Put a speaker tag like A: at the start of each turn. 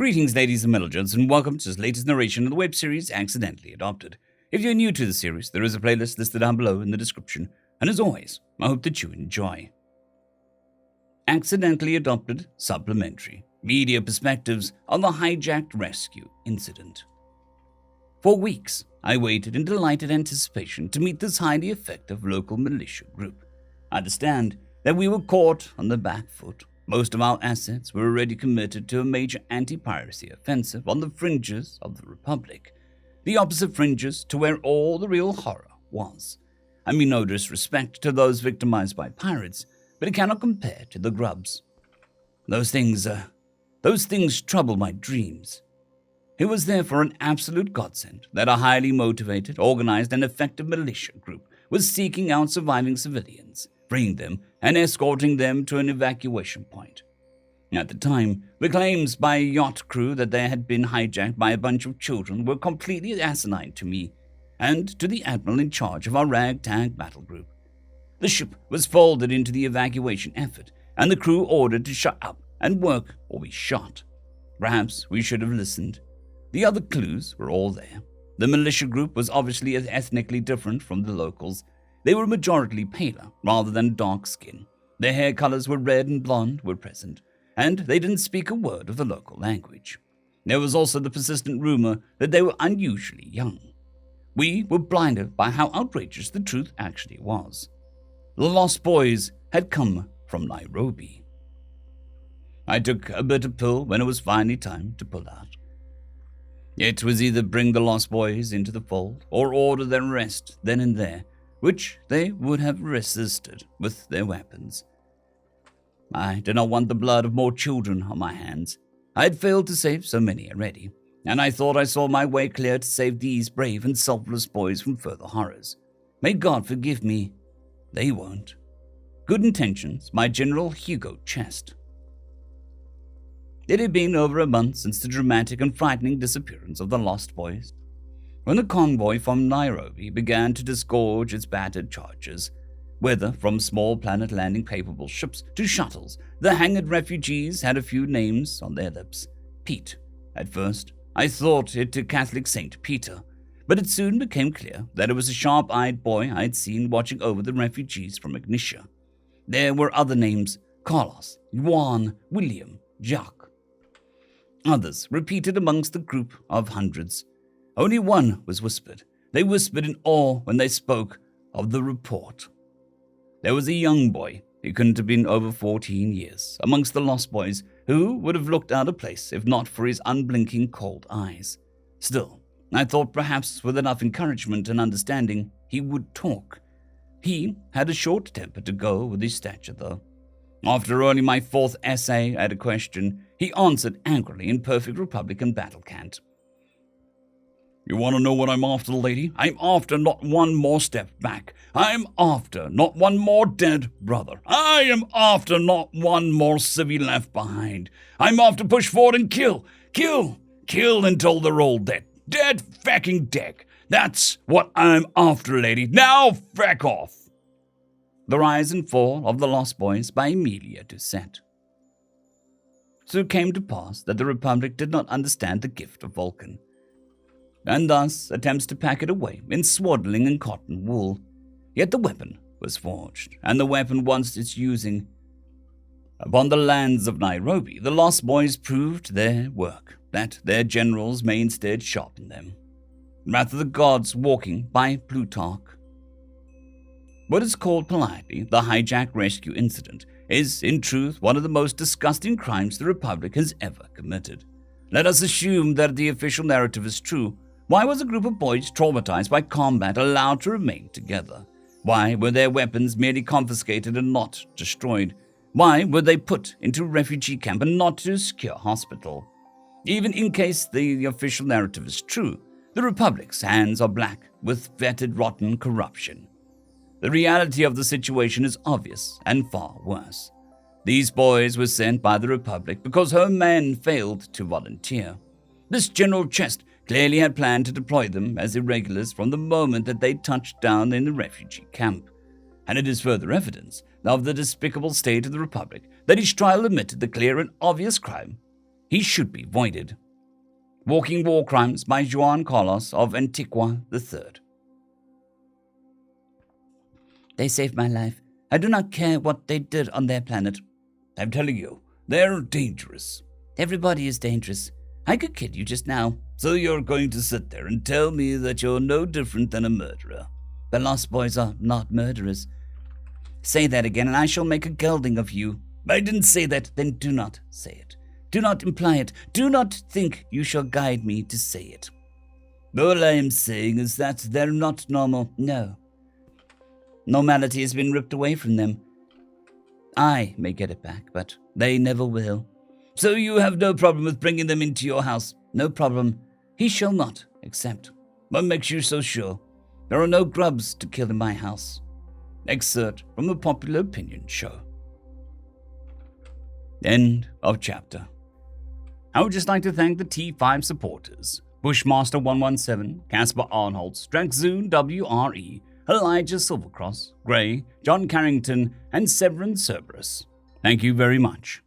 A: Greetings, ladies and milligents, and welcome to this latest narration of the web series Accidentally Adopted. If you're new to the series, there is a playlist listed down below in the description, and as always, I hope that you enjoy. Accidentally Adopted Supplementary, Media Perspectives on the Hijacked Rescue Incident. For weeks, I waited in delighted anticipation to meet this highly effective local militia group. I understand that we were caught on the back foot. Most of our assets were already committed to a major anti-piracy offensive on the fringes of the Republic, the opposite fringes to where all the real horror was. I mean no disrespect to those victimized by pirates, but it cannot compare to the grubs. Those things trouble my dreams. It was therefore an absolute godsend that a highly motivated, organized, and effective militia group was seeking out surviving civilians, freeing them, and escorting them to an evacuation point. At the time, the claims by a yacht crew that they had been hijacked by a bunch of children were completely asinine to me and to the admiral in charge of our ragtag battle group. The ship was folded into the evacuation effort, and the crew ordered to shut up and work or be shot. Perhaps we should have listened. The other clues were all there. The militia group was obviously ethnically different from the locals. They were majority paler rather than dark skin. Their hair colors were red and blonde were present, and they didn't speak a word of the local language. There was also the persistent rumor that they were unusually young. We were blinded by how outrageous the truth actually was. The Lost Boys had come from Nairobi. I took a bitter pill when it was finally time to pull out. It was either bring the Lost Boys into the fold or order their arrest then and there, which they would have resisted with their weapons. I did not want the blood of more children on my hands. I had failed to save so many already, and I thought I saw my way clear to save these brave and selfless boys from further horrors. May God forgive me. They won't. Good intentions, my General Hugo Chest. It had been over a month since the dramatic and frightening disappearance of the Lost Boys. When the convoy from Nairobi began to disgorge its battered charges, whether from small planet landing-capable ships to shuttles, the hanged refugees had a few names on their lips. Pete. At first, I thought it to Catholic Saint Peter, but it soon became clear that it was a sharp-eyed boy I'd seen watching over the refugees from Ignitia. There were other names: Carlos, Juan, William, Jacques. Others repeated amongst the group of hundreds. Only one was whispered. They whispered in awe when they spoke of the report. There was a young boy, he couldn't have been over 14 years, amongst the Lost Boys, who would have looked out of place if not for his unblinking cold eyes. Still, I thought perhaps with enough encouragement and understanding, he would talk. He had a short temper to go with his stature, though. After only my fourth essay at a question, he answered angrily in perfect Republican battle cant. You want to know what I'm after, lady? I'm after not one more step back. I'm after not one more dead brother. I am after not one more civvy left behind. I'm after push forward and kill until they're all dead. Dead fucking dead. That's what I'm after, lady. Now feck off. The Rise and Fall of the Lost Boys by Emilia Doucette. So it came to pass that the Republic did not understand the gift of Vulcan, and thus attempts to pack it away in swaddling and cotton wool. Yet the weapon was forged, and the weapon once its using. Upon the lands of Nairobi, the Lost Boys proved their work, that their generals may instead sharpen them. Wrath of the Gods walking by Plutarch. What is called politely the hijack rescue incident is, in truth, one of the most disgusting crimes the Republic has ever committed. Let us assume that the official narrative is true. Why was a group of boys traumatized by combat allowed to remain together? Why were their weapons merely confiscated and not destroyed? Why were they put into a refugee camp and not to a secure hospital? Even in case the official narrative is true, the Republic's hands are black with vetted rotten corruption. The reality of the situation is obvious and far worse. These boys were sent by the Republic because her men failed to volunteer. This General Chest clearly had planned to deploy them as irregulars from the moment that they touched down in the refugee camp. And it is further evidence of the despicable state of the Republic that each trial admitted the clear and obvious crime He should be voided. Walking War Crimes by Juan Carlos of Antigua III. They saved my life. I do not care what they did on their planet.
B: I'm telling you, they're dangerous.
A: Everybody is dangerous. I could kill you just now.
B: So you're going to sit there and tell me that you're no different than a murderer?
A: The Lost Boys are not murderers. Say that again and I shall make a gelding of you.
B: I didn't say that.
A: Then do not say it. Do not imply it. Do not think you shall guide me to say it.
B: All I am saying is that they're not normal.
A: No. Normality has been ripped away from them. I may get it back, but they never will.
B: So you have no problem with bringing them into your house?
A: No problem. He shall not accept.
B: What makes you so sure?
A: There are no grubs to kill in my house.
B: Excerpt from the Popular Opinion Show.
A: End of chapter. I would just like to thank the T5 supporters: Bushmaster117, Casper Arnholtz, Dragzoon W.R.E, Elijah Silvercross, Gray, John Carrington, and Sevaren Serberous. Thank you very much.